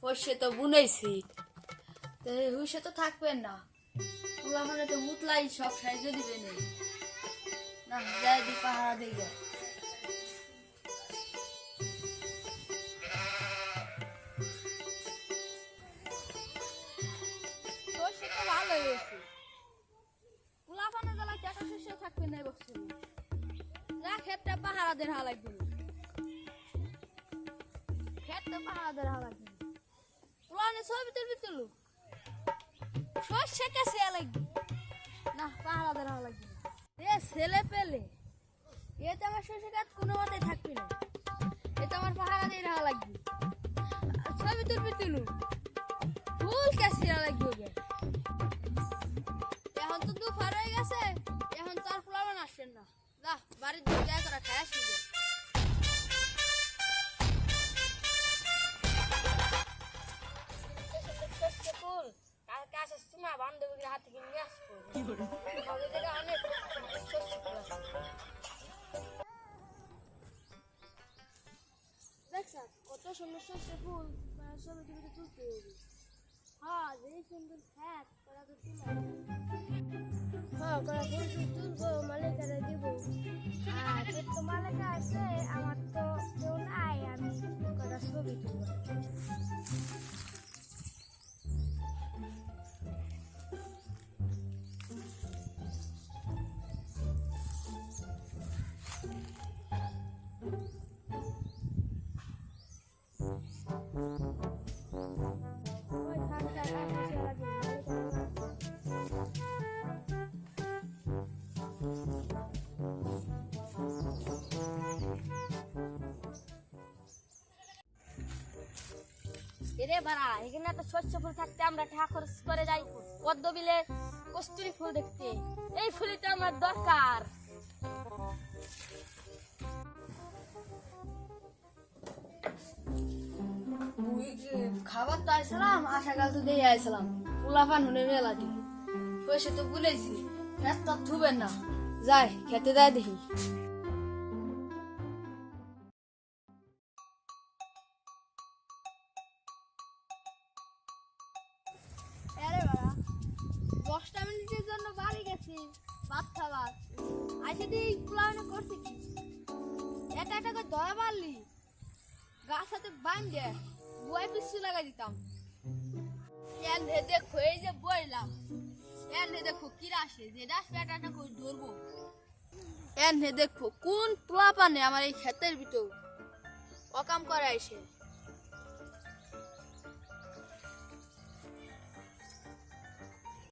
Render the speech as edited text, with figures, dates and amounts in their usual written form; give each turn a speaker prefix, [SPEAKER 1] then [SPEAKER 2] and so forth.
[SPEAKER 1] সর্ষে তো বুনেছি, তো হুইসে তো থাকবেন না, ওগুলো মানে তো মুতলাই সব সাইজে দিবে নেই না, যাই দি পাহারা দিকে। সর্ষে তো ভালো হয়েছে, পোলাপানে জ্বালা টাকা শস্য থাকবে না বছর, যা ক্ষেতটা পাহারাদের হালাই দিল, ক্ষেতটা পাহারাদের হালাই দিল, পোলানে ছবি তুলবি তুলু সর্ষে কাছে লাগবে না, পাহারাদের হালাই দিল। এ ছেলে পেলে এ তো আমার শস্য গাছ কোনো মতেই থাকবে না, এ তো আমার পাহারাদের হাওয়া লাগবে, ছবি তুলবি তুলু ফুল কাছে লাগবে। এখন তো দুপুর হয়ে গেছে, এখন তো আর পোলাপান আসবেন না, যা বাড়ির দিকে যা করে খায় আসবি। বান্ধবীর হাত থেকে নিয়ে আসবো, অনেক দেখ কত সুন্দর সর্ষে ফুল, ছবি তুলতে তুলতে হবে। হ্যাঁ যে সুন্দর খ্যাত করা তো তুলা, হ্যাঁ করা ফুল তুলবো মালিকারে দিব। আর তোর তো মালিকা আছে, আমার তো কেউ নাই, আমি কটা ছবি তুলবো। এরে বাড়া, এখানে একটা শস্য ফুল থাকতে আমরা টাকা খরচ করে যাই পদ্ম বিলে কস্তুরী ফুল দেখতে, এই ফুলই তো আমার দরকার। খাবার তো আইছিলাম, আশাকাল তো দিয়ে আইছিলাম, পোলাপান হুনে মেলাটি পয়সা তো বুলেছি, খেত তো থুবেন না, যাই খেতে দেয় দেখি। আরে বাড়া 10টা মিনিটের জন্য বাড়ি গেছি ভাত খাবার, আইসে দিয়ে পোলাপান করছি কি এটা এটা করে ধরা পারলি গাছ হাতে বান্ধে বই পিছু লাগাই দিতাম। এনে দেখো এই যে বইলাম, এনে দেখো কিরা আসে যে ডাস পেটাটা করে ধরবো, এনে দেখো কোন পোলাপানে আমার এই ক্ষেতের ভিতর অকাম করে আইসে।